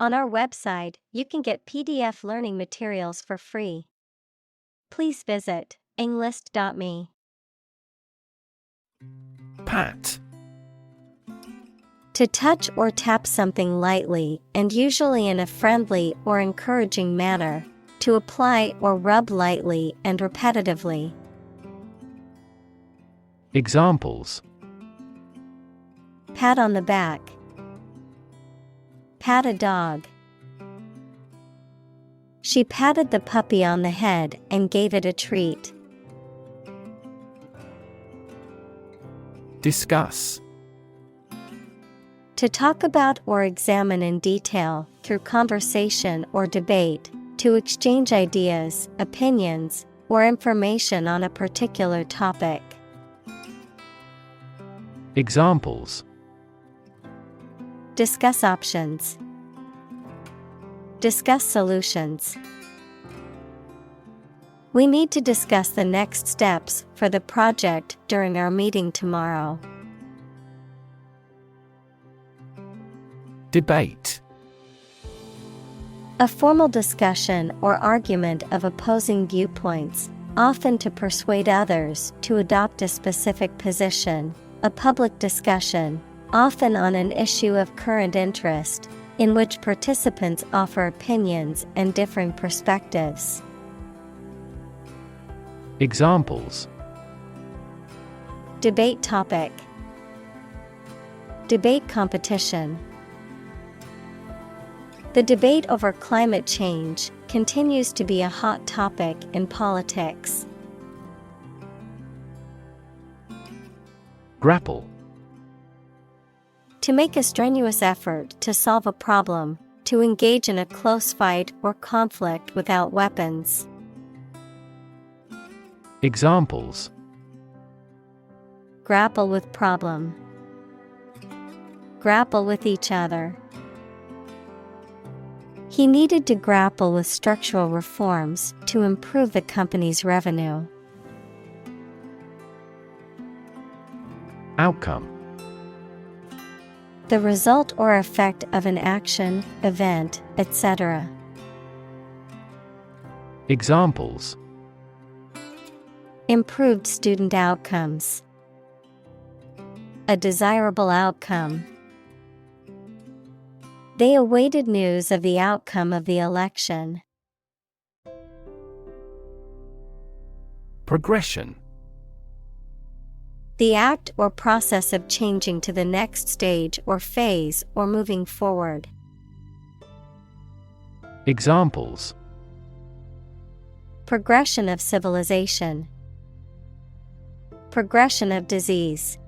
On our website, you can get PDF learning materials for free. Please visit englist.me. Pat. To touch or tap something lightly and usually in a friendly or encouraging manner. To apply or rub lightly and repetitively. Examples: Pat on the back. Pat a dog. She patted the puppy on the head and gave it a treat. Discuss. To talk about or examine in detail, through conversation or debate, to exchange ideas, opinions, or information on a particular topic. Examples: Discuss options. Discuss solutions. We need to discuss the next steps for the project during our meeting tomorrow. Debate. A formal discussion or argument of opposing viewpoints, often to persuade others to adopt a specific position. A public discussion, often on an issue of current interest, in which participants offer opinions and differing perspectives. Examples: Debate topic. Debate competition. The debate over climate change continues to be a hot topic in politics. Grapple. To make a strenuous effort to solve a problem, to engage in a close fight or conflict without weapons. Examples: Grapple with problem. Grapple with each other. He needed to grapple with structural reforms to improve the company's revenue. Outcome. The result or effect of an action, event, etc. Examples: Improved student outcomes. A desirable outcome. They awaited news of the outcome of the election. Progression. The act or process of changing to the next stage or phase or moving forward. Examples: Progression of civilization. Progression of disease.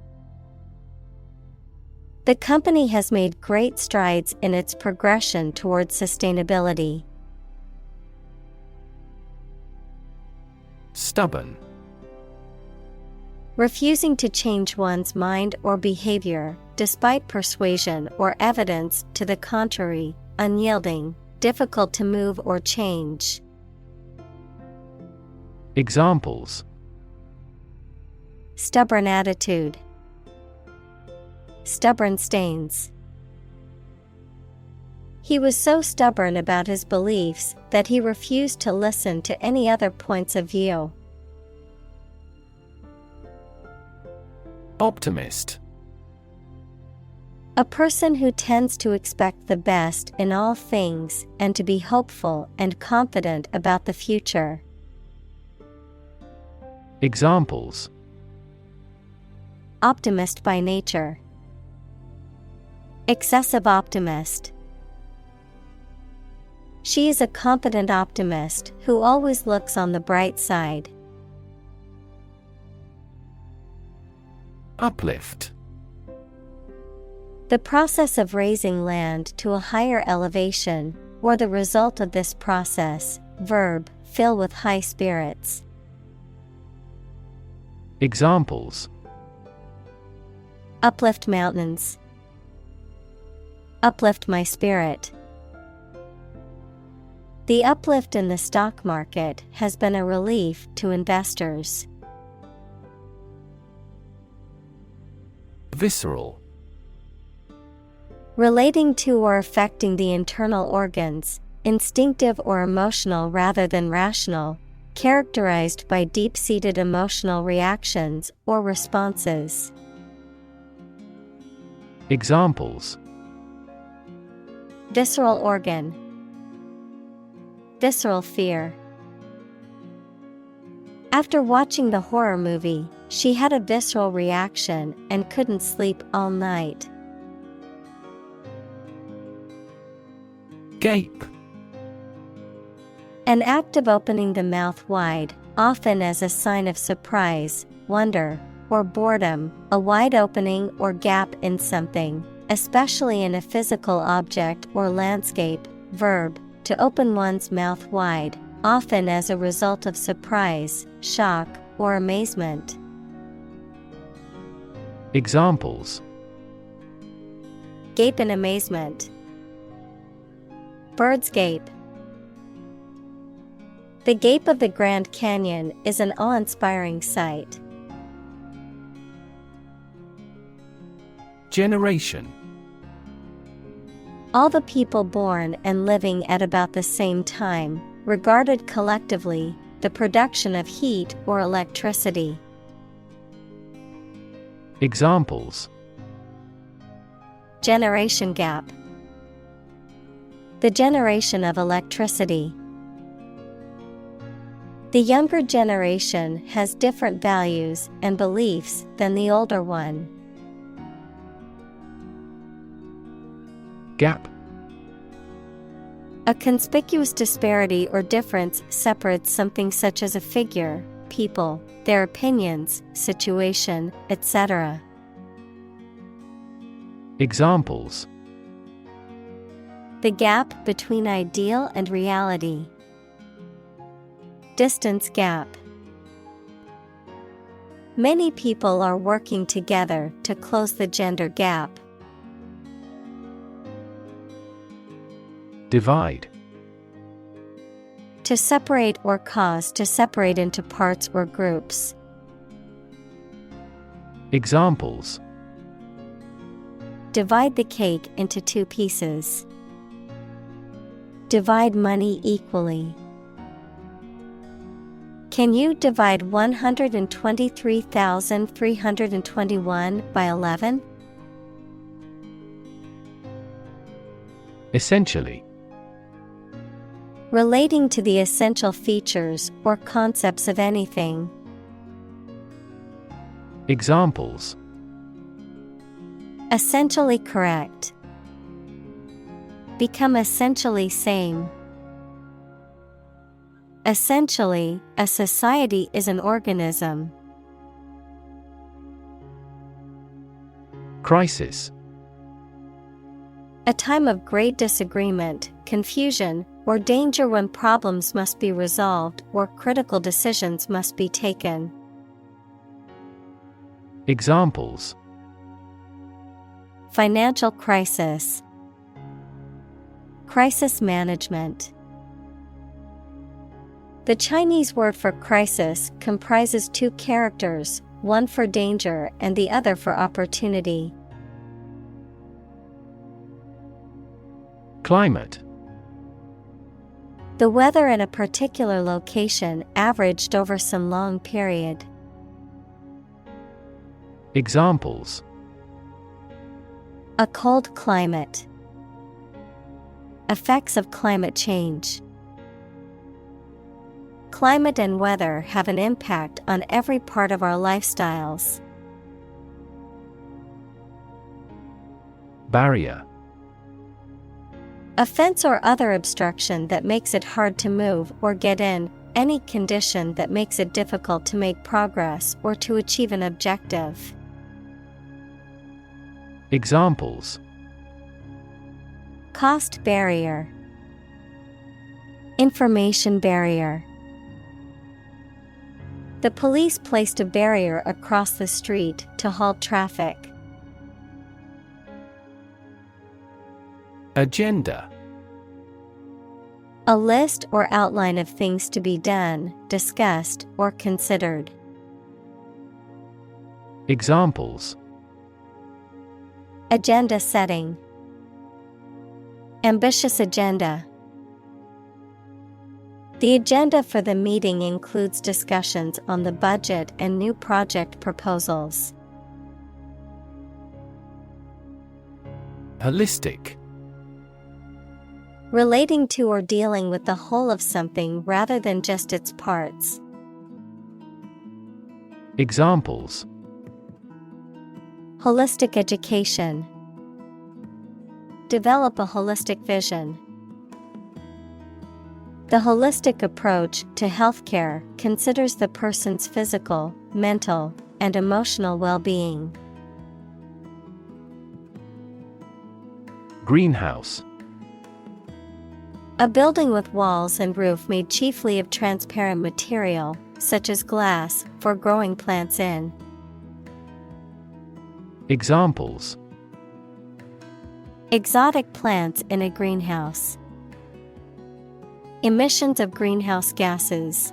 The company has made great strides in its progression towards sustainability. Stubborn. Refusing to change one's mind or behavior, despite persuasion or evidence to the contrary, unyielding, difficult to move or change. Examples: Stubborn attitude. Stubborn stains. He was so stubborn about his beliefs that he refused to listen to any other points of view. Optimist. A person who tends to expect the best in all things and to be hopeful and confident about the future. Examples: Optimist by nature. Excessive optimist. She is a confident optimist who always looks on the bright side. Uplift. The process of raising land to a higher elevation, or the result of this process. Verb, fill with high spirits. Examples: Uplift mountains. Uplift my spirit. The uplift in the stock market has been a relief to investors. Visceral. Relating to or affecting the internal organs, instinctive or emotional rather than rational, characterized by deep-seated emotional reactions or responses. Examples: Visceral organ. Visceral fear. After watching the horror movie, she had a visceral reaction and couldn't sleep all night. Gape. An act of opening the mouth wide, often as a sign of surprise, wonder, or boredom, a wide opening or gap in something, especially in a physical object or landscape. Verb, to open one's mouth wide, often as a result of surprise, shock, or amazement. Examples: Gape in amazement. Bird's gape. The gape of the Grand Canyon is an awe-inspiring sight. Generation. All the people born and living at about the same time, regarded collectively, the production of heat or electricity. Examples: Generation gap. The generation of electricity. The younger generation has different values and beliefs than the older one. Gap. A conspicuous disparity or difference separates something such as a figure, people, their opinions, situation, etc. Examples: The gap between ideal and reality. Distance gap. Many people are working together to close the gender gap. Divide. To separate or cause to separate into parts or groups. Examples: Divide the cake into 2 pieces. Divide money equally. Can you divide 123,321 by 11? Essentially. Relating to the essential features or concepts of anything. Examples: Essentially correct. Become essentially same. Essentially, a society is an organism. Crisis. A time of great disagreement, confusion, or danger when problems must be resolved or critical decisions must be taken. Examples: Financial crisis. Crisis management. The Chinese word for crisis comprises 2 characters, one for danger and the other for opportunity. Climate. The weather in a particular location averaged over some long period. Examples: A cold climate. Effects of climate change. Climate and weather have an impact on every part of our lifestyles. Barrier. A fence or other obstruction that makes it hard to move or get in, any condition that makes it difficult to make progress or to achieve an objective. Examples: Cost barrier. Information barrier. The police placed a barrier across the street to halt traffic. Agenda. A list or outline of things to be done, discussed, or considered. Examples: Agenda setting. Ambitious agenda. The agenda for the meeting includes discussions on the budget and new project proposals. Holistic. Relating to or dealing with the whole of something rather than just its parts. Examples: Holistic education. Develop a holistic vision. The holistic approach to healthcare considers the person's physical, mental, and emotional well-being. Greenhouse. A building with walls and roof made chiefly of transparent material, such as glass, for growing plants in. Examples: Exotic plants in a greenhouse. Emissions of greenhouse gases.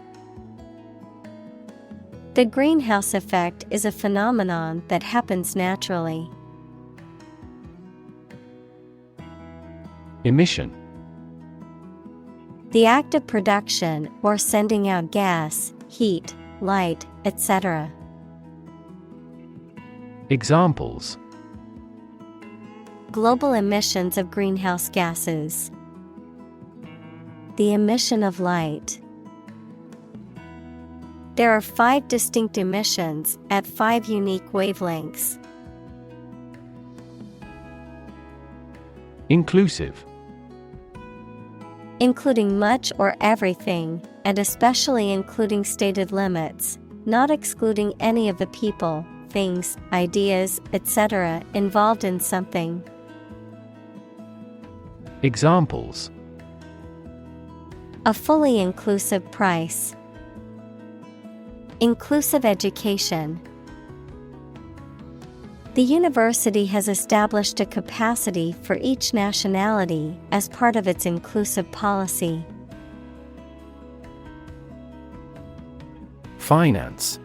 The greenhouse effect is a phenomenon that happens naturally. Emission. The act of production or sending out gas, heat, light, etc. Examples: Global emissions of greenhouse gases. The emission of light. There are 5 distinct emissions at 5 unique wavelengths. Inclusive. Including much or everything, and especially including stated limits, not excluding any of the people, things, ideas, etc. involved in something. Examples: A fully inclusive price. Inclusive education. The university has established a capacity for each nationality as part of its inclusive policy. Finance.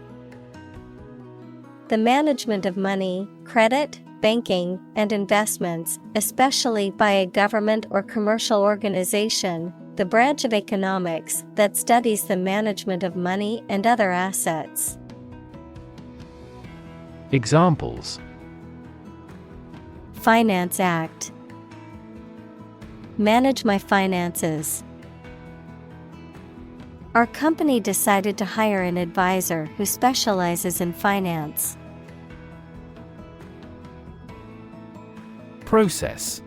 The management of money, credit, banking, and investments, especially by a government or commercial organization, the branch of economics that studies the management of money and other assets. Examples: Finance Act. Manage my finances. Our company decided to hire an advisor who specializes in finance. Process.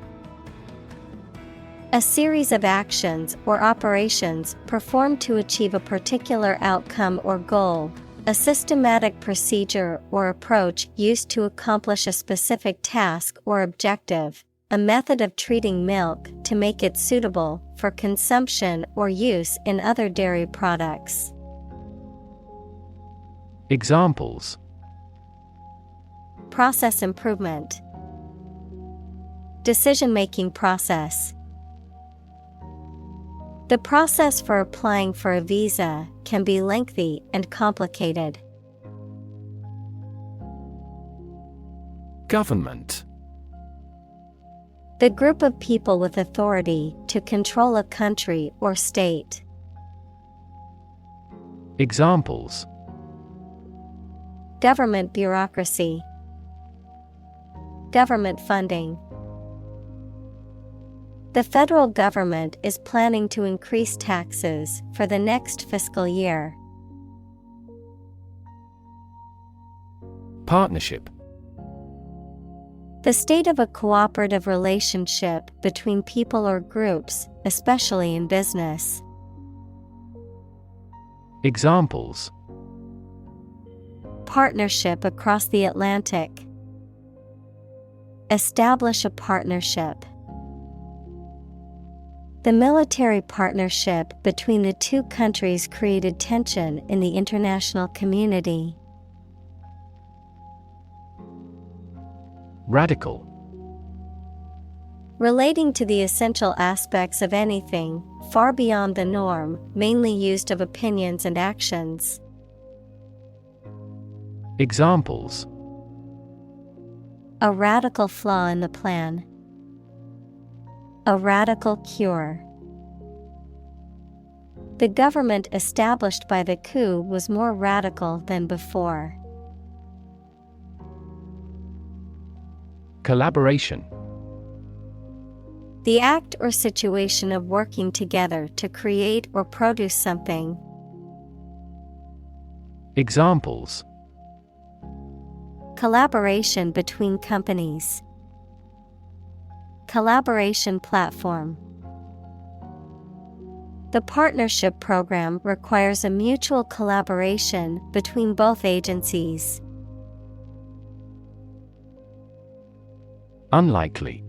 A series of actions or operations performed to achieve a particular outcome or goal. A systematic procedure or approach used to accomplish a specific task or objective. A method of treating milk to make it suitable for consumption or use in other dairy products. Examples: Process improvement. Decision-making process. The process for applying for a visa can be lengthy and complicated. Government. The group of people with authority to control a country or state. Examples: Government bureaucracy. Government funding. The federal government is planning to increase taxes for the next fiscal year. Partnership. The state of a cooperative relationship between people or groups, especially in business. Examples: Partnership across the Atlantic. Establish a partnership. The military partnership between the two countries created tension in the international community. Radical. Relating to the essential aspects of anything, far beyond the norm, mainly used of opinions and actions. Examples: A radical flaw in the plan. A radical cure. The government established by the coup was more radical than before. Collaboration. The act or situation of working together to create or produce something. Examples: Collaboration between companies. Collaboration platform. The partnership program requires a mutual collaboration between both agencies. Unlikely.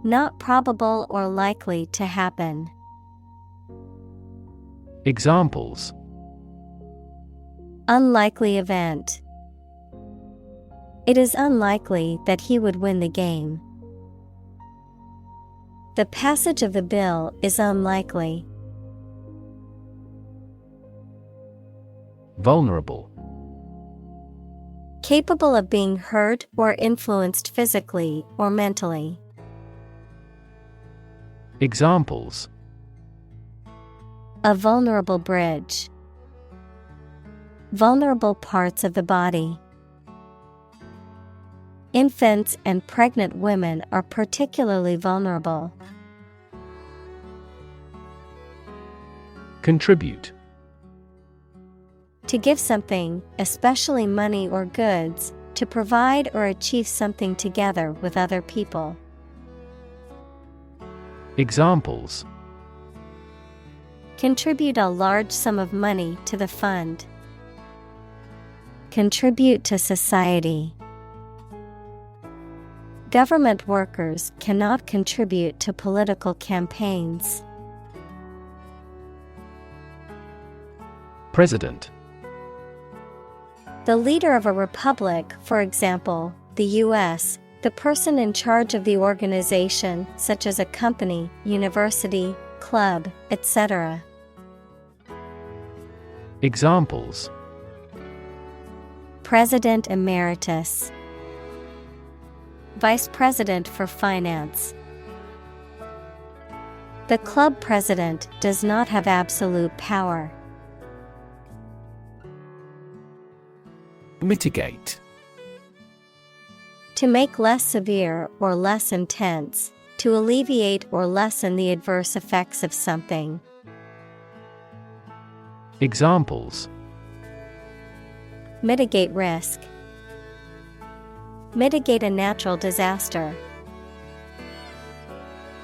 Not probable or likely to happen. Examples: Unlikely event. It is unlikely that he would win the game. The passage of the bill is unlikely. Vulnerable. Capable of being hurt or influenced physically or mentally. Examples: A vulnerable bridge. Vulnerable parts of the body. Infants and pregnant women are particularly vulnerable. Contribute. To give something, especially money or goods, to provide or achieve something together with other people. Examples: Contribute a large sum of money to the fund. Contribute to society. Government workers cannot contribute to political campaigns. President. The leader of a republic, for example, the U.S., the person in charge of the organization, such as a company, university, club, etc. Examples: President Emeritus. Vice President for Finance. The club president does not have absolute power. Mitigate. To make less severe or less intense, to alleviate or lessen the adverse effects of something. Examples: Mitigate risk. Mitigate a natural disaster.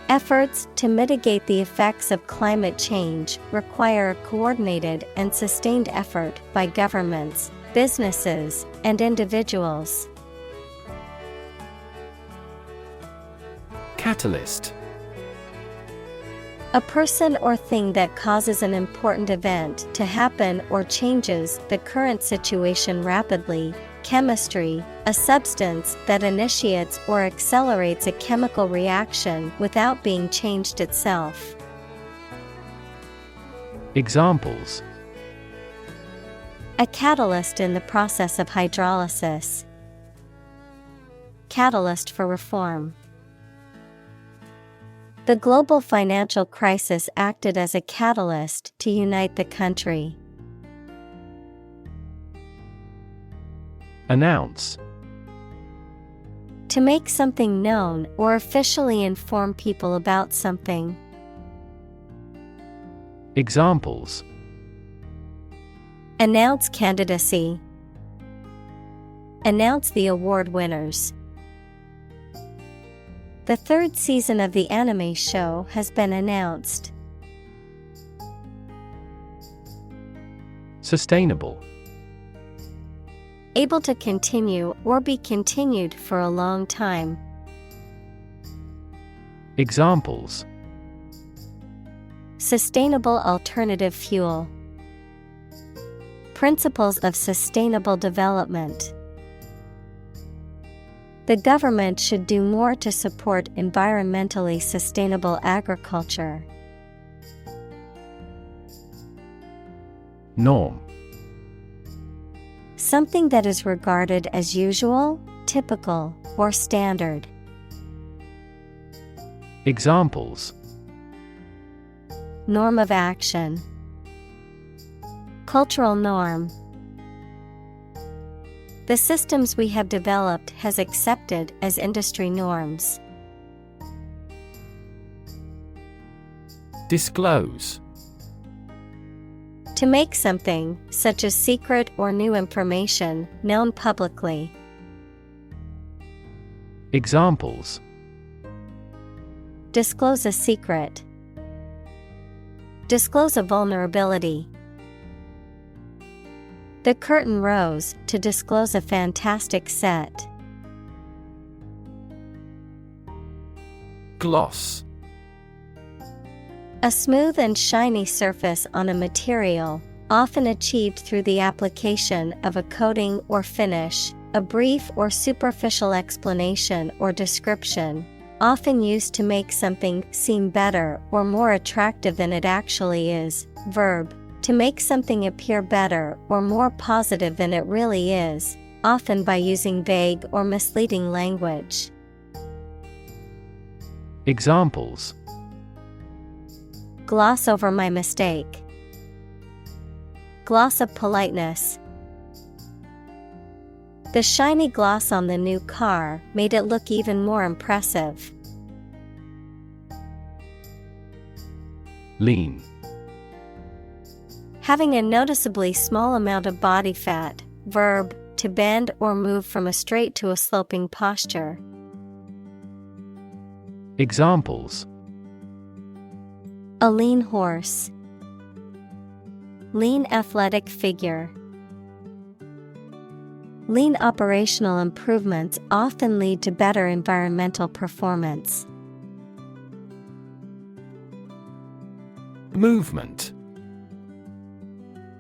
Efforts to mitigate the effects of climate change require a coordinated and sustained effort by governments, businesses, and individuals. Catalyst. A person or thing that causes an important event to happen or changes the current situation rapidly. Chemistry, a substance that initiates or accelerates a chemical reaction without being changed itself. Examples: A catalyst in the process of hydrolysis. Catalyst for reform. The global financial crisis acted as a catalyst to unite the country. Announce. To make something known or officially inform people about something. Examples: Announce candidacy. Announce the award winners. The third season of the anime show has been announced. Sustainable. Able to continue or be continued for a long time. Examples: Sustainable alternative fuel. Principles of sustainable development. The government should do more to support environmentally sustainable agriculture. Norm. Something that is regarded as usual, typical, or standard. Examples. Norm of action. Cultural norm. The systems we have developed has accepted as industry norms. Disclose. To make something, such as secret or new information, known publicly. Examples. Disclose a secret. Disclose a vulnerability. The curtain rose to disclose a fantastic set. Gloss. A smooth and shiny surface on a material, often achieved through the application of a coating or finish, a brief or superficial explanation or description, often used to make something seem better or more attractive than it actually is. Verb. To make something appear better or more positive than it really is, often by using vague or misleading language. Examples. Gloss over my mistake. Gloss of politeness. The shiny gloss on the new car made it look even more impressive. Lean. Having a noticeably small amount of body fat. Verb. To bend or move from a straight to a sloping posture. Examples. A lean horse. Lean athletic figure. Lean operational improvements often lead to better environmental performance. Movement.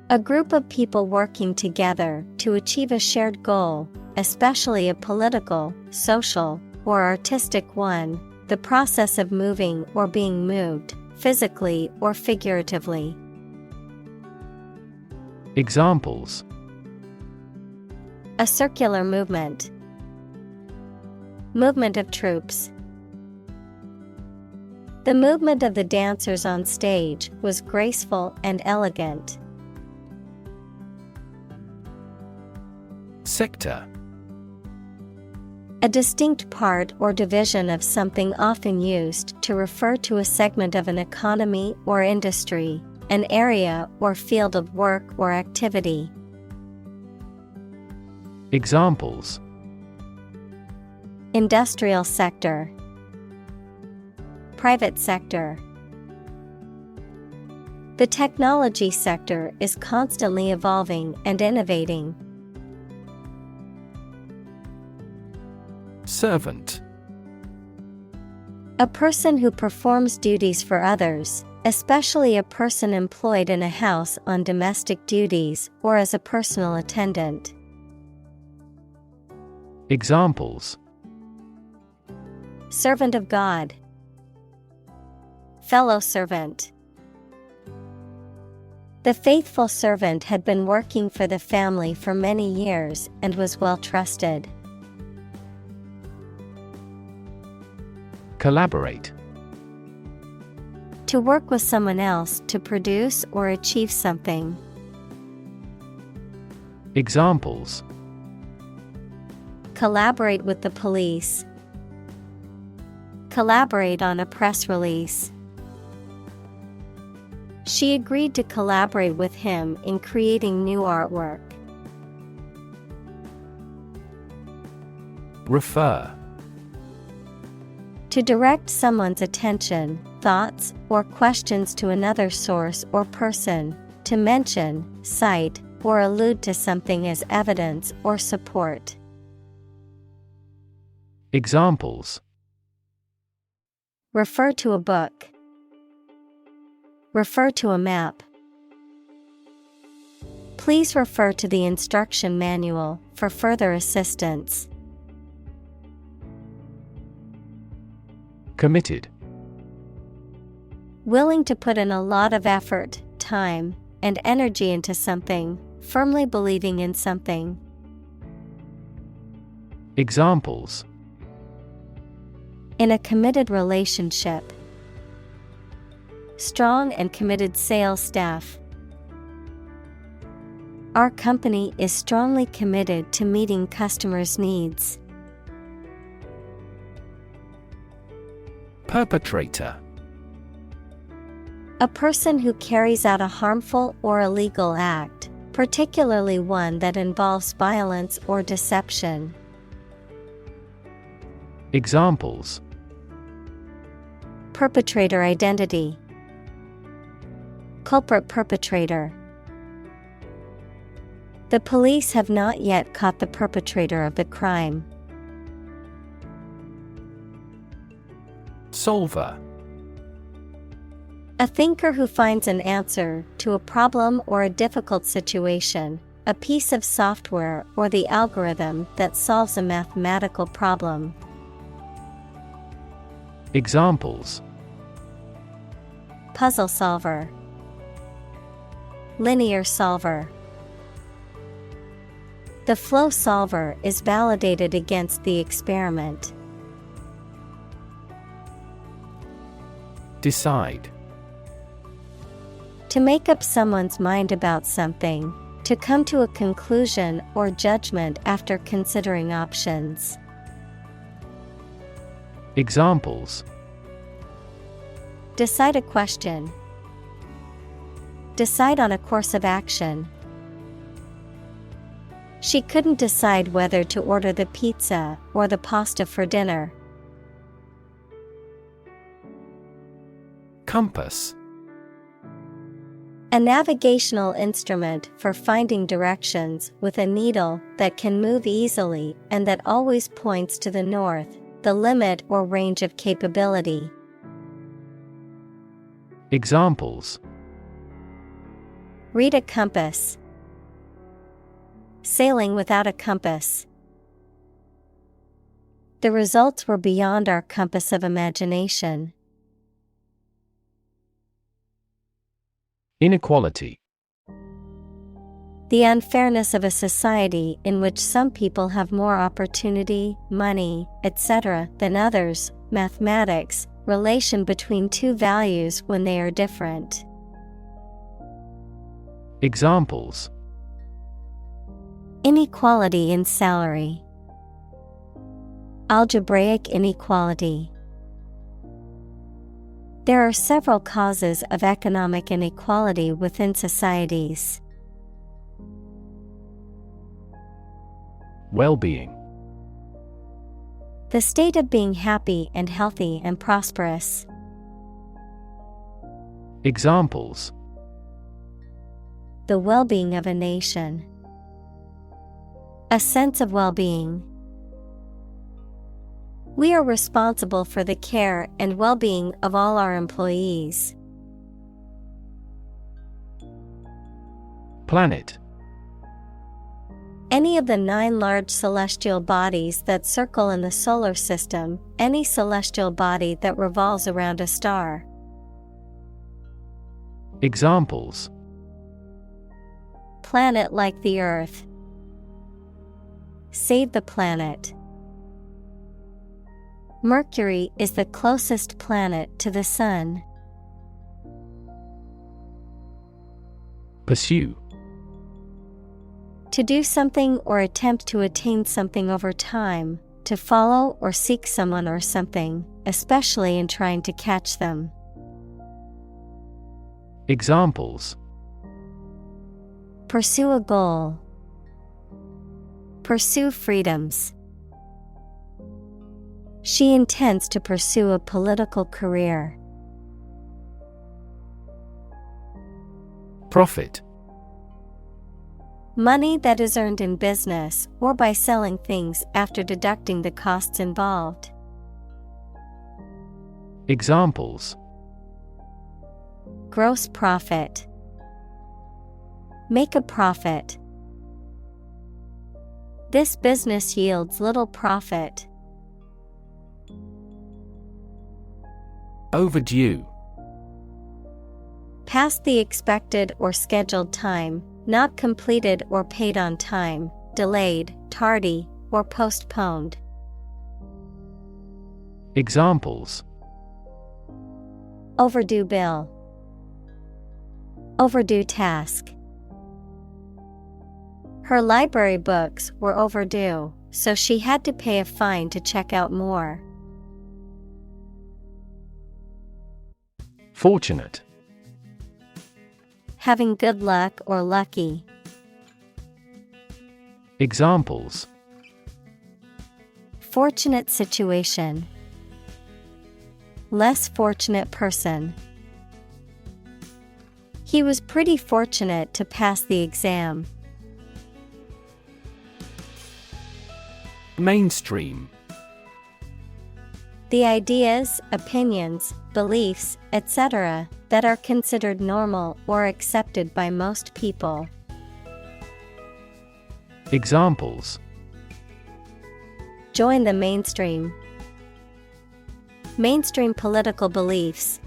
A group of people working together to achieve a shared goal, especially a political, social, or artistic one, the process of moving or being moved, physically or figuratively. Examples. A circular movement. Movement of troops. The movement of the dancers on stage was graceful and elegant. Sector. A distinct part or division of something, often used to refer to a segment of an economy or industry, an area or field of work or activity. Examples. Industrial sector. Private sector. The technology sector is constantly evolving and innovating. Servant. A person who performs duties for others, especially a person employed in a house on domestic duties or as a personal attendant. Examples. Servant of God. Fellow servant. The faithful servant had been working for the family for many years and was well trusted. Collaborate. To work with someone else to produce or achieve something. Examples. Collaborate with the police. Collaborate on a press release. She agreed to collaborate with him in creating new artwork. Refer. To direct someone's attention, thoughts, or questions to another source or person, to mention, cite, or allude to something as evidence or support. Examples. Refer to a book. Refer to a map. Please refer to the instruction manual for further assistance. Committed. Willing to put in a lot of effort, time, and energy into something, firmly believing in something. Examples. In a committed relationship. Strong and committed sales staff. Our company is strongly committed to meeting customers' needs. Perpetrator. A person who carries out a harmful or illegal act, particularly one that involves violence or deception. Examples: Perpetrator identity. Culprit perpetrator. The police have not yet caught the perpetrator of the crime. Solver. A thinker who finds an answer to a problem or a difficult situation, a piece of software or the algorithm that solves a mathematical problem. Examples: Puzzle solver. Linear solver. The flow solver is validated against the experiment. Decide. To make up someone's mind about something, to come to a conclusion or judgment after considering options. Examples: Decide a question. Decide on a course of action. She couldn't decide whether to order the pizza or the pasta for dinner. Compass. A navigational instrument for finding directions with a needle that can move easily and that always points to the north, the limit or range of capability. Examples: Read a compass. Sailing without a compass. The results were beyond our compass of imagination. Inequality. The unfairness of a society in which some people have more opportunity, money, etc. than others. Mathematics, relation between two values when they are different. Examples: Inequality in salary. Algebraic inequality. There are several causes of economic inequality within societies. Well-being. The state of being happy and healthy and prosperous. Examples: The well-being of a nation. A sense of well-being. We are responsible for the care and well-being of all our employees. Planet. Any of the 9 large celestial bodies that circle in the solar system, any celestial body that revolves around a star. Examples: Planet like the Earth. Save the planet. Mercury is the closest planet to the Sun. Pursue. To do something or attempt to attain something over time, to follow or seek someone or something, especially in trying to catch them. Examples: Pursue a goal. Pursue freedoms. She intends to pursue a political career. Profit. Money that is earned in business or by selling things after deducting the costs involved. Examples: Gross profit. Make a profit. This business yields little profit. Overdue. Past the expected or scheduled time, not completed or paid on time, delayed, tardy, or postponed. Examples: overdue bill, overdue task. Her library books were overdue, so she had to pay a fine to check out more. Fortunate. Having good luck or lucky. Examples: fortunate situation, less fortunate person. He was pretty fortunate to pass the exam. Mainstream. The ideas, opinions, beliefs, etc., that are considered normal or accepted by most people. Examples: join the mainstream. Mainstream political beliefs.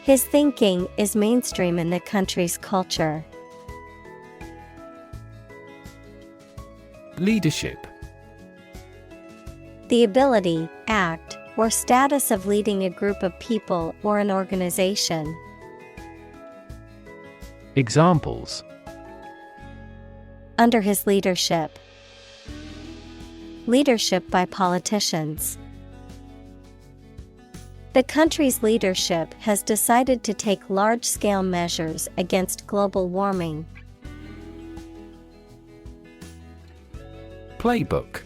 His thinking is mainstream in the country's culture. Leadership. The ability, act, or status of leading a group of people or an organization. Examples: under his leadership. Leadership by politicians. The country's leadership has decided to take large-scale measures against global warming. Playbook.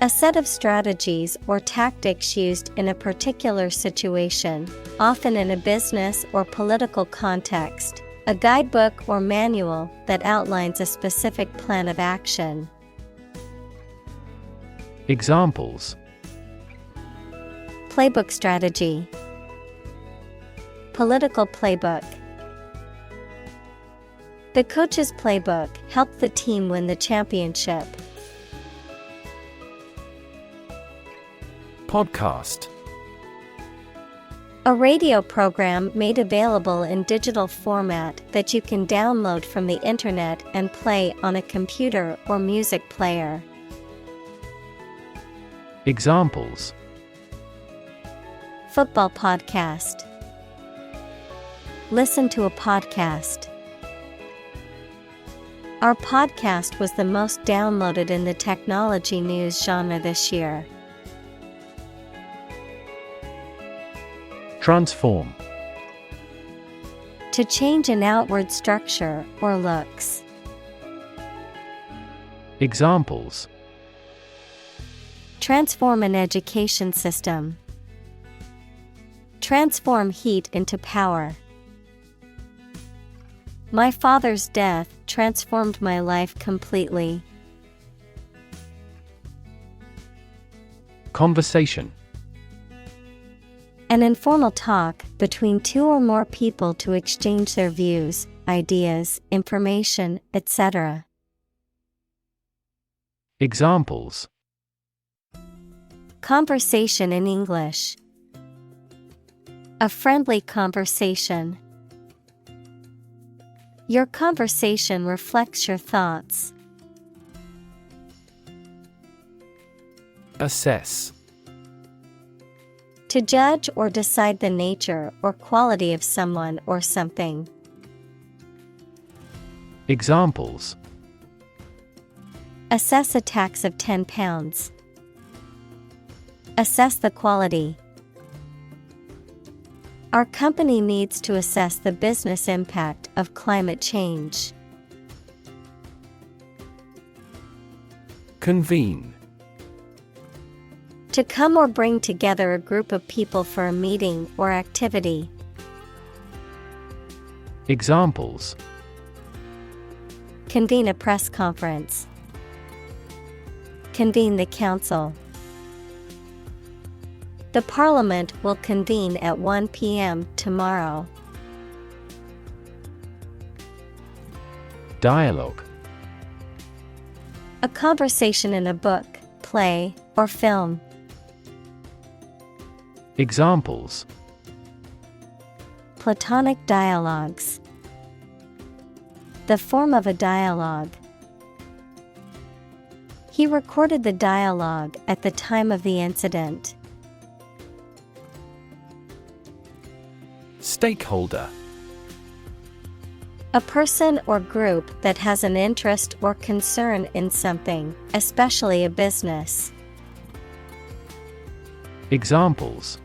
A set of strategies or tactics used in a particular situation, often in a business or political context. A guidebook or manual that outlines a specific plan of action. Examples: playbook strategy. Political playbook. The coach's playbook helped the team win the championship. Podcast. A radio program made available in digital format that you can download from the internet and play on a computer or music player. Examples: football podcast. Listen to a podcast. Our podcast was the most downloaded in the technology news genre this year. Transform. To change an outward structure or looks. Examples: transform an education system. Transform heat into power. My father's death transformed my life completely. Conversation. An informal talk between two or more people to exchange their views, ideas, information, etc. Examples: conversation in English. A friendly conversation. Your conversation reflects your thoughts. Assess. To judge or decide the nature or quality of someone or something. Examples: assess a tax of £10. Assess the quality. Our company needs to assess the business impact of climate change. Convene. To come or bring together a group of people for a meeting or activity. Examples: convene a press conference. Convene the council. The Parliament will convene at 1 p.m. tomorrow. Dialogue. A conversation in a book, play, or film. Examples: Platonic dialogues. The form of a dialogue. He recorded the dialogue at the time of the incident. Stakeholder. A person or group that has an interest or concern in something, especially a business. Examples: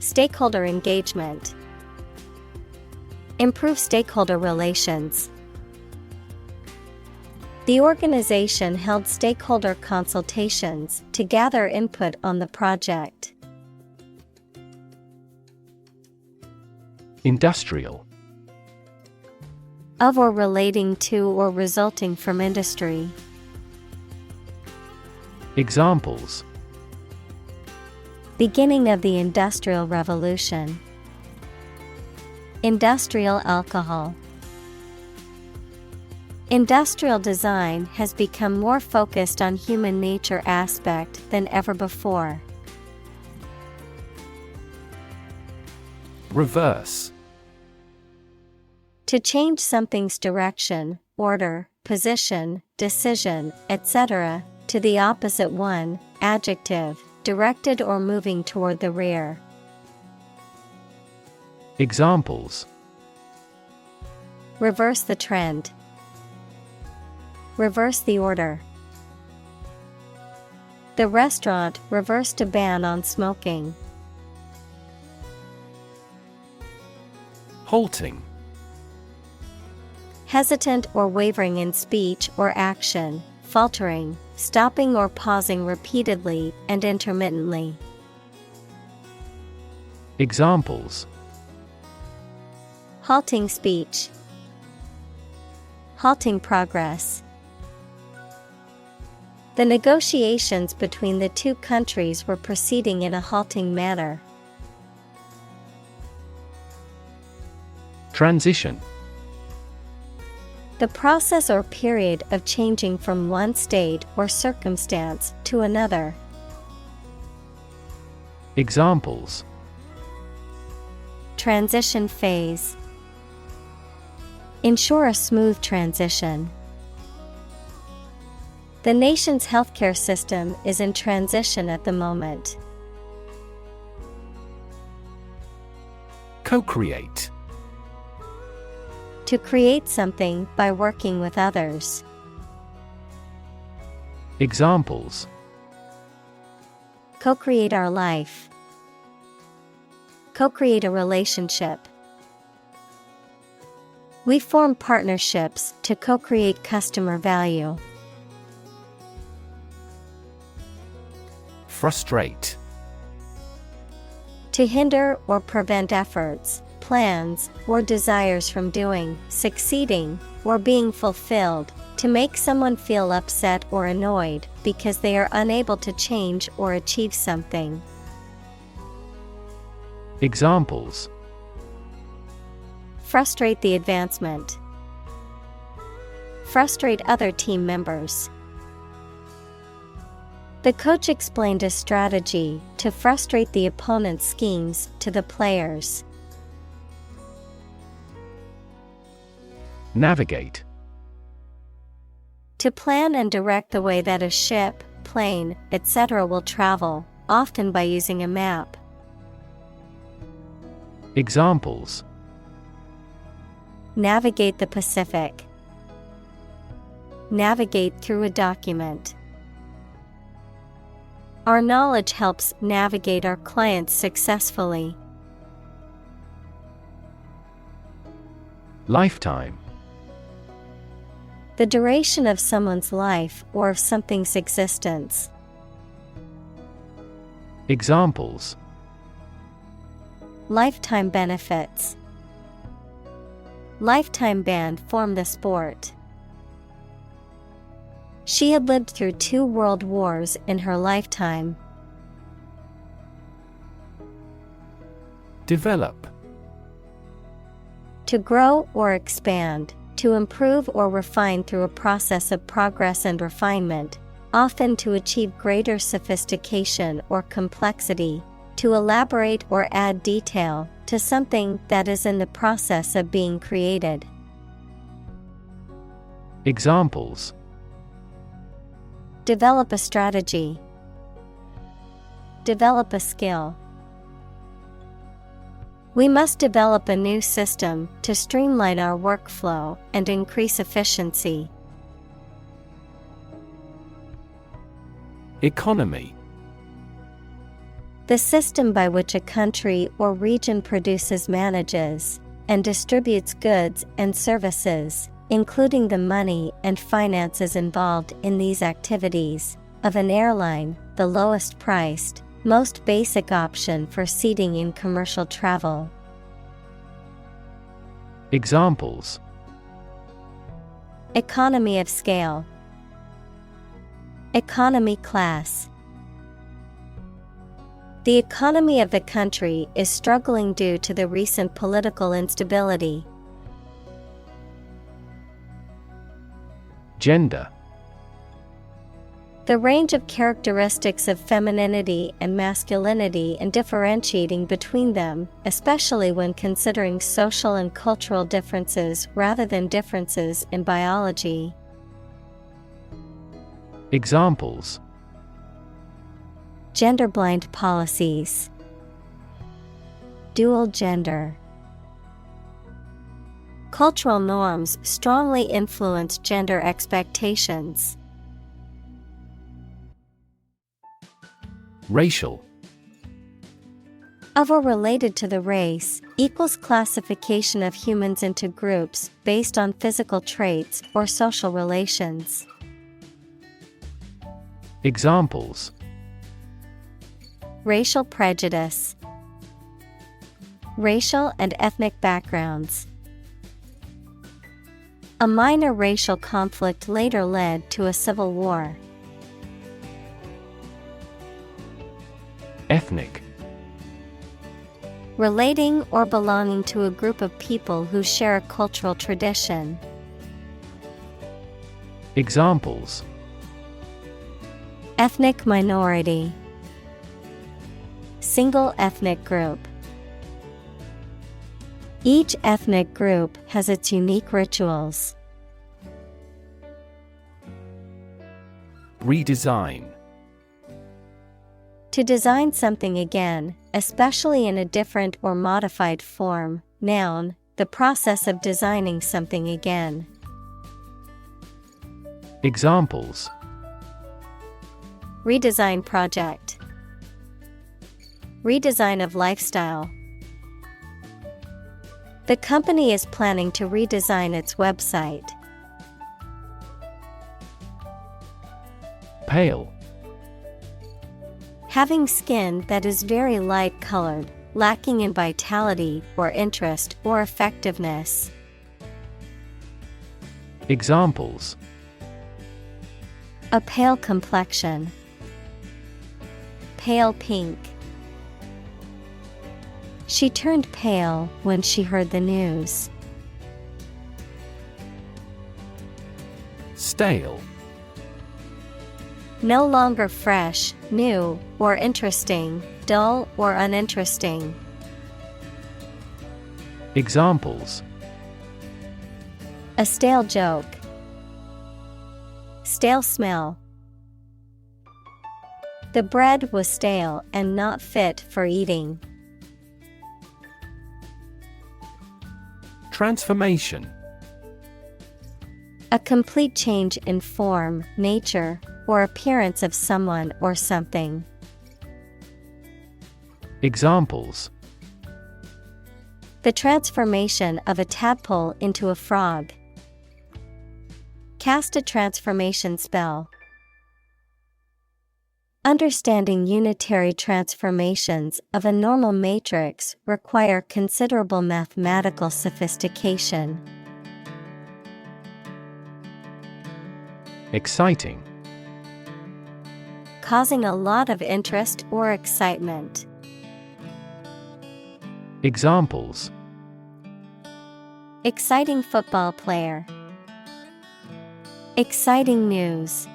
Stakeholder engagement. Improve stakeholder relations. The organization held stakeholder consultations to gather input on the project. Industrial. Of or relating to or resulting from industry. Examples: Beginning of the Industrial Revolution. Industrial alcohol. Industrial design has become more focused on human nature aspect than ever before. Reverse. To change something's direction, order, position, decision, etc., to the opposite one, adjective, directed or moving toward the rear. Examples: Reverse the trend. Reverse the order. The restaurant reversed a ban on smoking. Halting. Hesitant or wavering in speech or action, faltering, stopping or pausing repeatedly and intermittently. Examples: Halting speech. Halting progress. The negotiations between the two countries were proceeding in a halting manner. Transition. The process or period of changing from one state or circumstance to another. Examples: Transition phase. Ensure a smooth transition. The nation's healthcare system is in transition at the moment. Co-create. To create something by working with others. Examples: Co-create our life. Co-create a relationship. We form partnerships to co-create customer value. Frustrate. To hinder or prevent efforts, plans, or desires from doing, succeeding, or being fulfilled, to make someone feel upset or annoyed because they are unable to change or achieve something. Examples: Frustrate the advancement. Frustrate other team members. The coach explained a strategy to frustrate the opponent's schemes to the players. Navigate. To plan and direct the way that a ship, plane, etc. will travel, often by using a map. Examples: Navigate the Pacific. Navigate through a document. Our knowledge helps navigate our clients successfully. Lifetime. The duration of someone's life or of something's existence. Examples: Lifetime benefits. Lifetime ban formed the sport. She had lived through 2 world wars in her lifetime. Develop. To grow or expand, to improve or refine through a process of progress and refinement, often to achieve greater sophistication or complexity, to elaborate or add detail to something that is in the process of being created. Examples: Develop a strategy. Develop a skill. We must develop a new system to streamline our workflow and increase efficiency. Economy. The system by which a country or region produces, manages, and distributes goods and services, including the money and finances involved in these activities, of an airline, the lowest priced, most basic option for seating in commercial travel. Examples: Economy of scale. Economy class. The economy of the country is struggling due to the recent political instability. Gender. The range of characteristics of femininity and masculinity and differentiating between them, especially when considering social and cultural differences rather than differences in biology. Examples: Gender-blind policies. Dual gender. Cultural norms strongly influence gender expectations. Racial. Of or related to the race, equals classification of humans into groups based on physical traits or social relations. Examples: Racial prejudice. Racial and ethnic backgrounds. A minor racial conflict later led to a civil war. Ethnic. Relating or belonging to a group of people who share a cultural tradition. Examples: Ethnic minority. Single ethnic group. Each ethnic group has its unique rituals. Redesign. To design something again, especially in a different or modified form. Noun, the process of designing something again. Examples: Redesign project. Redesign of lifestyle. The company is planning to redesign its website. Pale. Having skin that is very light colored, lacking in vitality or interest or effectiveness. Examples: A pale complexion. Pale pink. She turned pale when she heard the news. Stale. No longer fresh, new, or interesting, dull or uninteresting. Examples: A stale joke. Stale smell. The bread was stale and not fit for eating. Transformation. A complete change in form, nature, or appearance of someone or something. Examples: The transformation of a tadpole into a frog. Cast a transformation spell. Understanding unitary transformations of a normal matrix require considerable mathematical sophistication. Exciting. Causing a lot of interest or excitement. Examples: Exciting football player. Exciting news.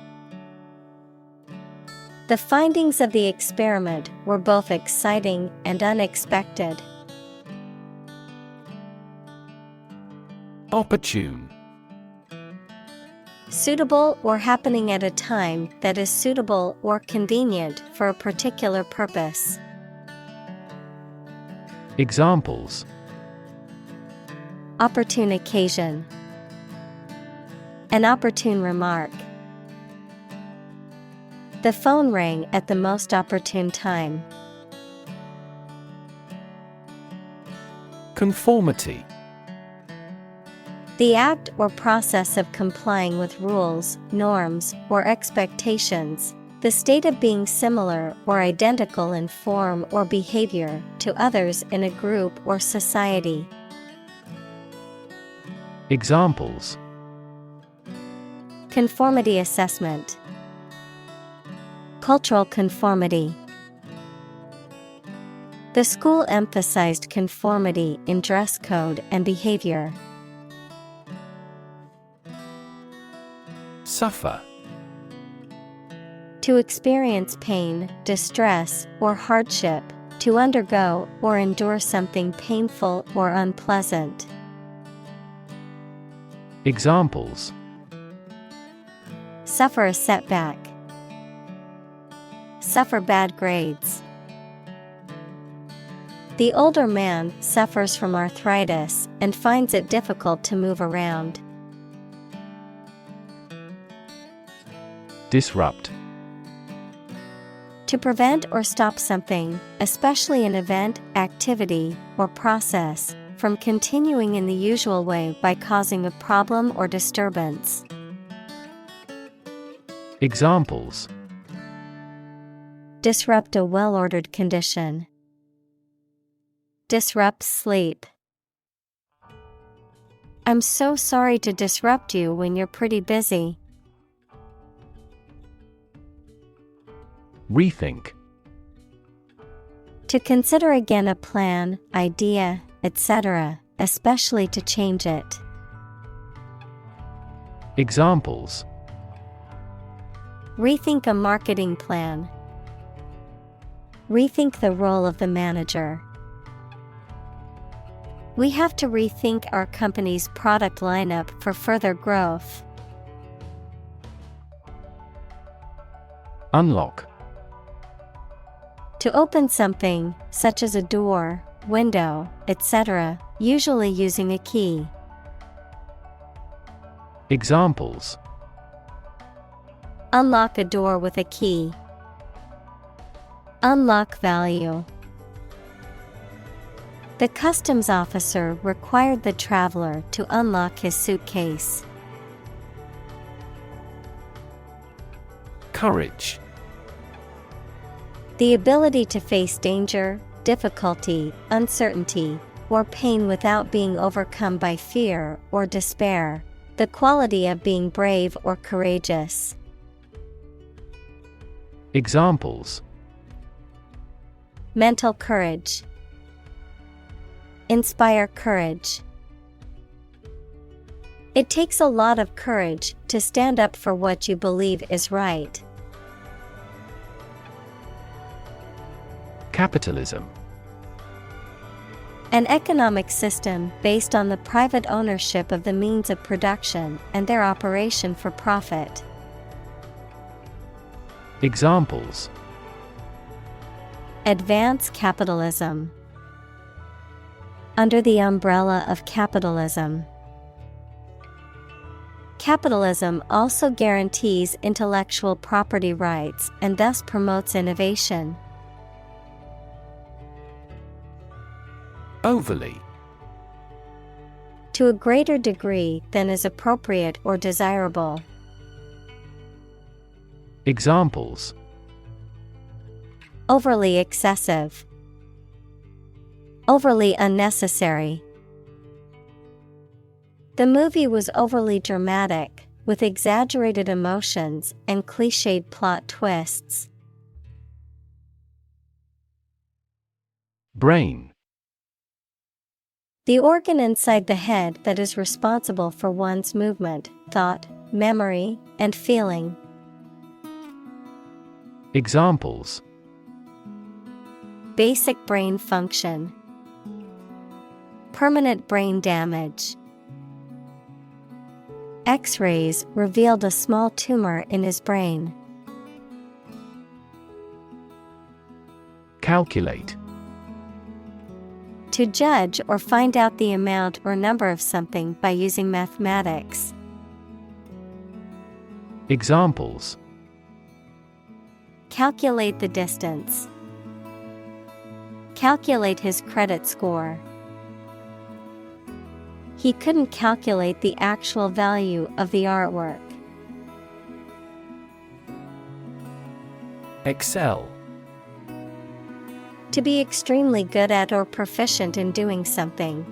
The findings of the experiment were both exciting and unexpected. Opportune. Suitable or happening at a time that is suitable or convenient for a particular purpose. Examples: Opportune occasion. An opportune remark. The phone rang at the most opportune time. Conformity. The act or process of complying with rules, norms, or expectations, the state of being similar or identical in form or behavior to others in a group or society. Examples: conformity assessment. Cultural conformity. The school emphasized conformity in dress code and behavior. Suffer. To experience pain, distress, or hardship, to undergo or endure something painful or unpleasant. Examples: suffer a setback. Suffer bad grades. The older man suffers from arthritis and finds it difficult to move around. Disrupt. To prevent or stop something, especially an event, activity, or process, from continuing in the usual way by causing a problem or disturbance. Examples: disrupt a well-ordered condition. Disrupt sleep. I'm so sorry to disrupt you when you're pretty busy. Rethink. To consider again a plan, idea, etc., especially to change it. Examples: rethink a marketing plan. Rethink the role of the manager. We have to rethink our company's product lineup for further growth. Unlock. To open something, such as a door, window, etc., usually using a key. Examples: unlock a door with a key. Unlock value. The customs officer required the traveler to unlock his suitcase. Courage. The ability to face danger, difficulty, uncertainty, or pain without being overcome by fear or despair. The quality of being brave or courageous. Examples: mental courage. Inspire courage. It takes a lot of courage to stand up for what you believe is right. Capitalism. An economic system based on the private ownership of the means of production and their operation for profit. Examples: advance capitalism. Under the umbrella of capitalism. Capitalism also guarantees intellectual property rights and thus promotes innovation. Overly. To a greater degree than is appropriate or desirable. Examples: overly excessive. Overly unnecessary. The movie was overly dramatic, with exaggerated emotions and cliched plot twists. Brain. The organ inside the head that is responsible for one's movement, thought, memory, and feeling. Examples: basic brain function. Permanent brain damage. X-rays revealed a small tumor in his brain. Calculate. To judge or find out the amount or number of something by using mathematics. Examples: Calculate the distance. Calculate his credit score. He couldn't calculate the actual value of the artwork. Excel. To be extremely good at or proficient in doing something.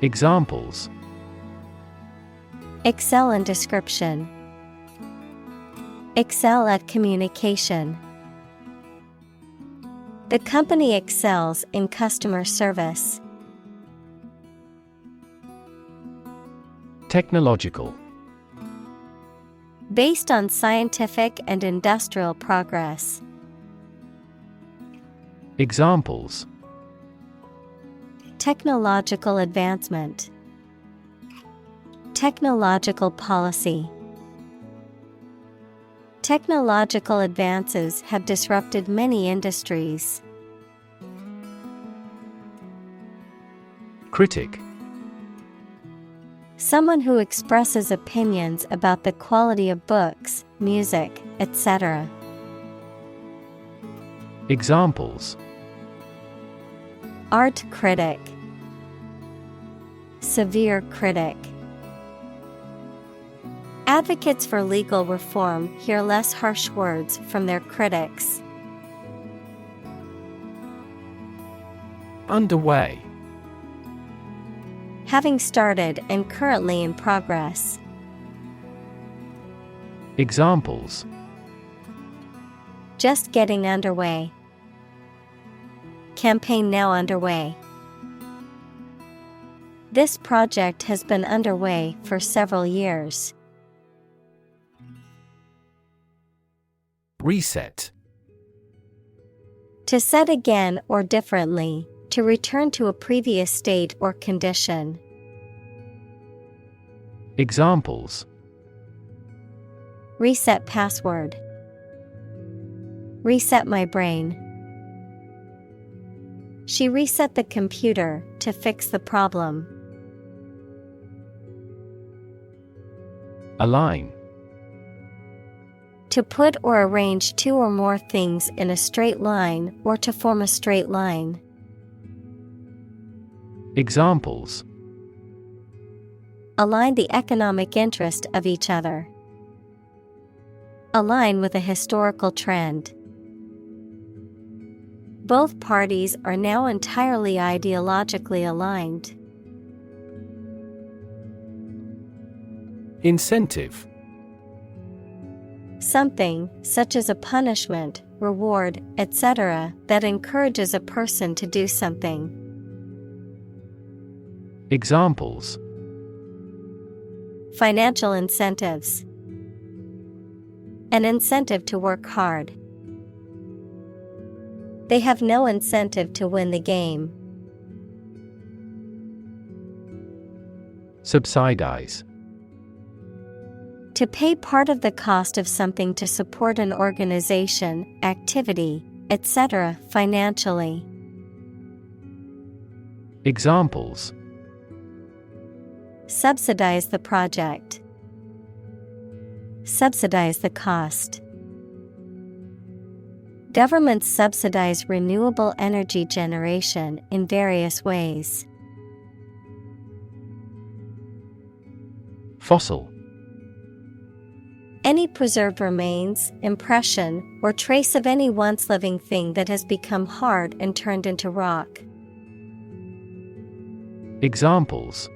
Examples: Excel in description. Excel at communication. The company excels in customer service. Technological. Based on scientific and industrial progress. Examples: Technological advancement. Technological policy. Technological advances have disrupted many industries. Critic. Someone who expresses opinions about the quality of books, music, etc. Examples: Art critic. Severe critic. Advocates for legal reform hear less harsh words from their critics. Underway. Having started and currently in progress. Examples: Just getting underway. Campaign now underway. This project has been underway for several years. Reset. To set again or differently, to return to a previous state or condition. Examples: Reset password. Reset my brain. She reset the computer to fix the problem. Align. To put or arrange two or more things in a straight line or to form a straight line. Examples: Align the economic interest of each other. Align with a historical trend. Both parties are now entirely ideologically aligned. Incentive. Something, such as a punishment, reward, etc., that encourages a person to do something. Examples: Financial incentives. An incentive to work hard. They have no incentive to win the game. Subsidize. To pay part of the cost of something to support an organization, activity, etc. financially. Examples: Subsidize the project. Subsidize the cost. Governments subsidize renewable energy generation in various ways. Fossil. Any preserved remains, impression, or trace of any once living thing that has become hard and turned into rock. Examples: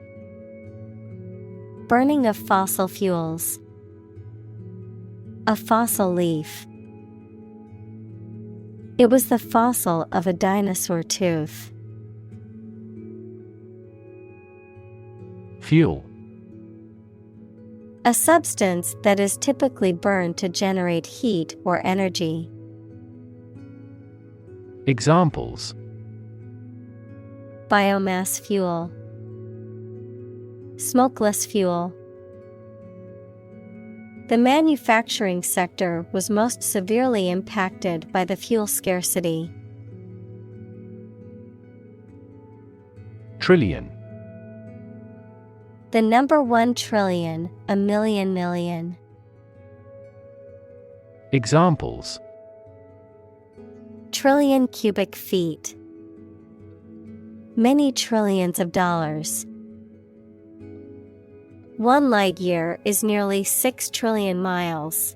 Burning of fossil fuels. A fossil leaf. It was the fossil of a dinosaur tooth. Fuel. A substance that is typically burned to generate heat or energy. Examples: Biomass fuel. Smokeless fuel. The manufacturing sector was most severely impacted by the fuel scarcity. Trillion. The number 1 trillion, a million million. Examples: Trillion cubic feet. Many trillions of dollars. 1 light year is nearly 6 trillion miles.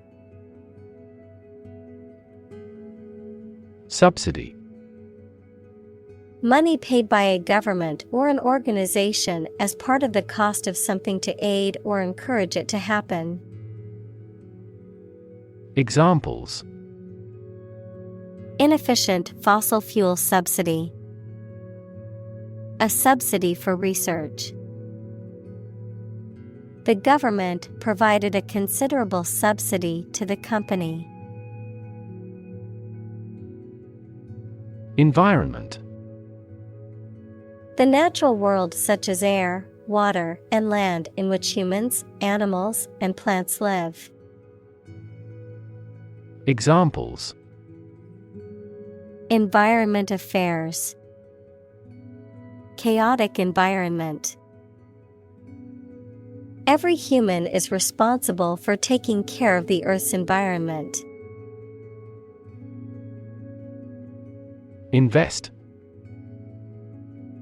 Subsidy. Money paid by a government or an organization as part of the cost of something to aid or encourage it to happen. Examples: Inefficient fossil fuel subsidy. A subsidy for research. The government provided a considerable subsidy to the company. Environment. The natural world such as air, water, and land in which humans, animals, and plants live. Examples: Environment affairs. Chaotic environment. Every human is responsible for taking care of the Earth's environment. Invest.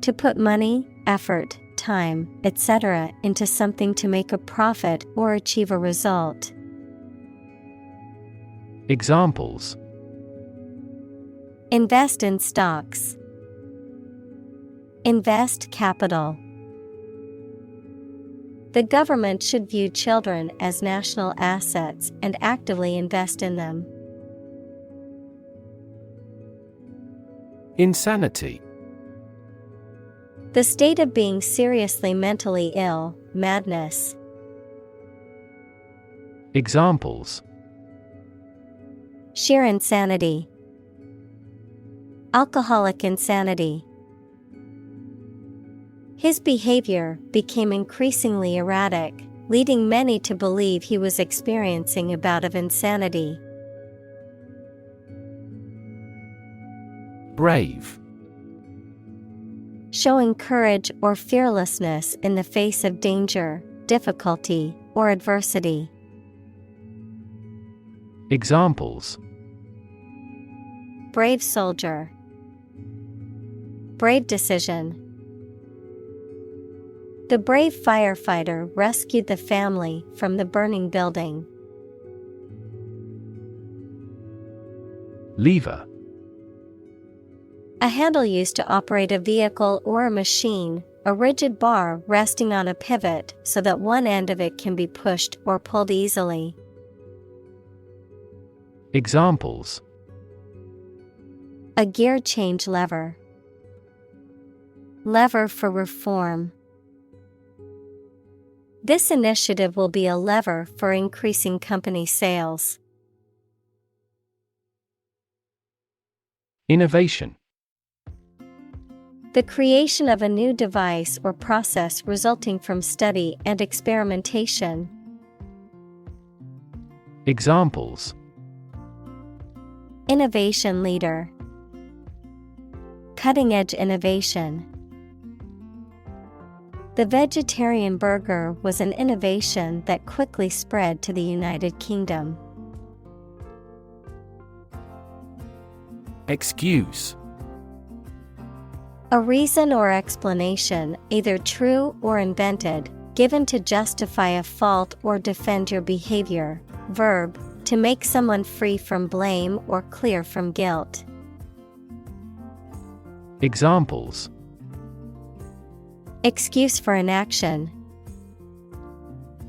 To put money, effort, time, etc. into something to make a profit or achieve a result. Examples: Invest in stocks. Invest capital. The government should view children as national assets and actively invest in them. Insanity. The state of being seriously mentally ill, madness. Examples: Sheer insanity. Alcoholic insanity. His behavior became increasingly erratic, leading many to believe he was experiencing a bout of insanity. Brave. Showing courage or fearlessness in the face of danger, difficulty, or adversity. Examples: Brave soldier. Brave decision. The brave firefighter rescued the family from the burning building. Lever. A handle used to operate a vehicle or a machine, a rigid bar resting on a pivot so that one end of it can be pushed or pulled easily. Examples: A gear change lever. Lever for reform. This initiative will be a lever for increasing company sales. Innovation. The creation of a new device or process resulting from study and experimentation. Examples: Innovation leader. Cutting-edge innovation. The vegetarian burger was an innovation that quickly spread to the United Kingdom. Excuse. A reason or explanation, either true or invented, given to justify a fault or defend your behavior. Verb, to make someone free from blame or clear from guilt. Examples: Excuse for inaction.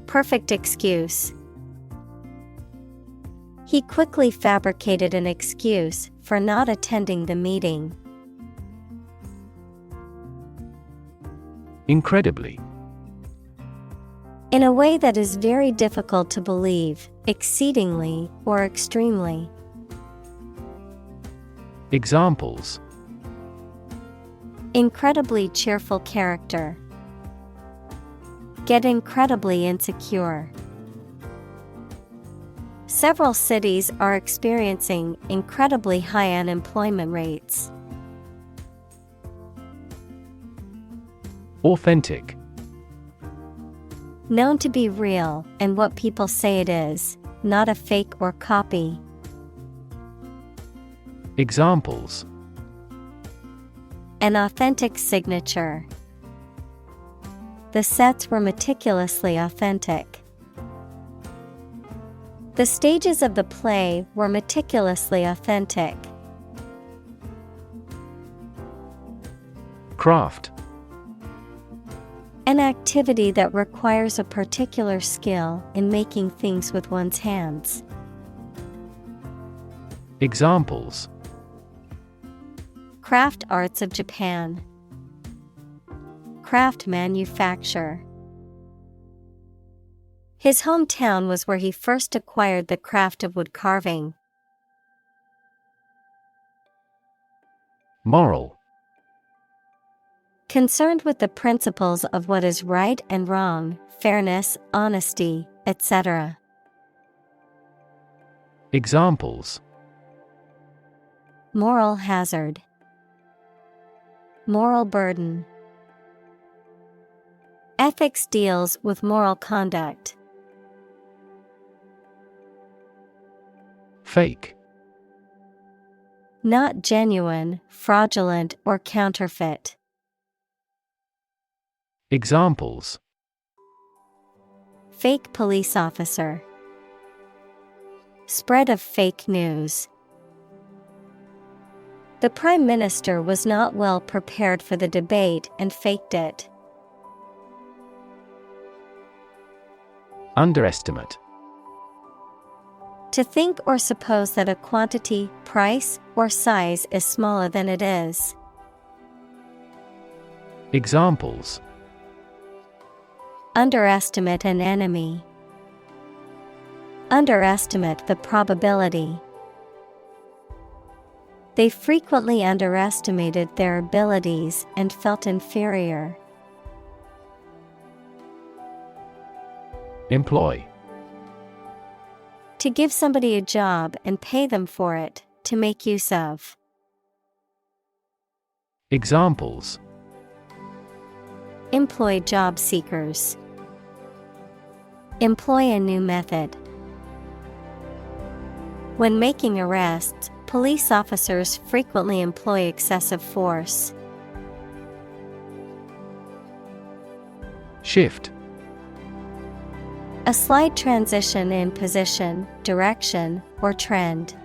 Perfect excuse. He quickly fabricated an excuse for not attending the meeting. Incredibly. In a way that is very difficult to believe, exceedingly or extremely. Examples: Incredibly cheerful character. Get incredibly insecure. Several cities are experiencing incredibly high unemployment rates. Authentic. Known to be real and what people say it is, not a fake or copy. Examples: An authentic signature. The sets were meticulously authentic. The stages of the play were meticulously authentic. Craft. An activity that requires a particular skill in making things with one's hands. Examples: Craft arts of Japan. Craft manufacture. His hometown was where he first acquired the craft of wood carving. Moral. Concerned with the principles of what is right and wrong, fairness, honesty, etc. Examples: Moral hazard. Moral burden. Ethics deals with moral conduct. Fake. Not genuine, fraudulent, or counterfeit. Examples: Fake police officer. Spread of fake news. The Prime Minister was not well prepared for the debate and faked it. Underestimate. To think or suppose that a quantity, price, or size is smaller than it is. Examples: Underestimate an enemy. Underestimate the probability. They frequently underestimated their abilities and felt inferior. Employ. To give somebody a job and pay them for it, to make use of. Examples: Employ job seekers. Employ a new method. When making arrests, police officers frequently employ excessive force. Shift. A slight transition in position, direction, or trend.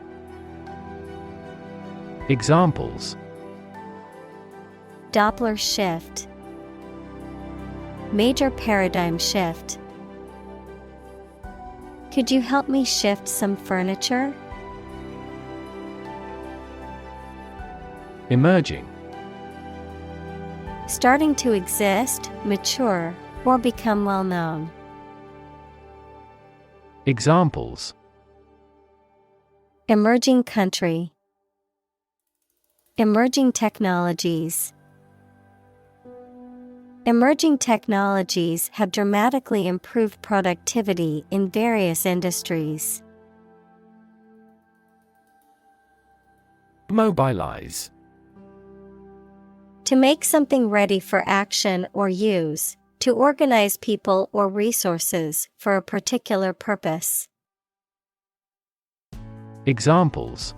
Examples: Doppler shift. Major paradigm shift. Could you help me shift some furniture? Emerging. Starting to exist, mature, or become well known. Examples: Emerging country. Emerging technologies. Emerging technologies have dramatically improved productivity in various industries. Mobilize. To make something ready for action or use, to organize people or resources for a particular purpose. Examples: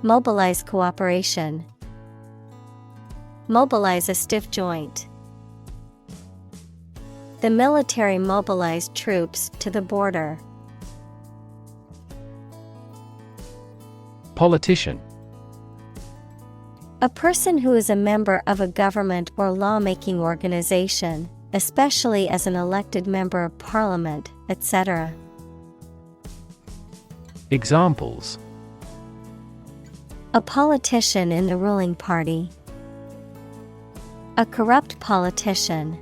Mobilize cooperation. Mobilize a stiff joint. The military mobilized troops to the border. Politician. A person who is a member of a government or lawmaking organization, especially as an elected member of parliament, etc. Examples: A politician in the ruling party. A corrupt politician.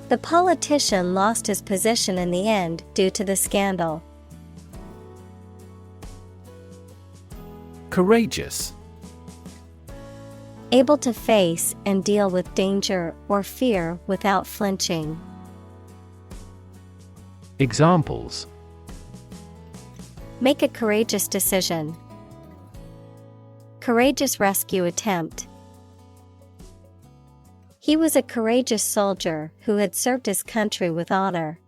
The politician lost his position in the end due to the scandal. Courageous. Able to face and deal with danger or fear without flinching. Examples: Make a courageous decision. Courageous rescue attempt. He was a courageous soldier who had served his country with honor.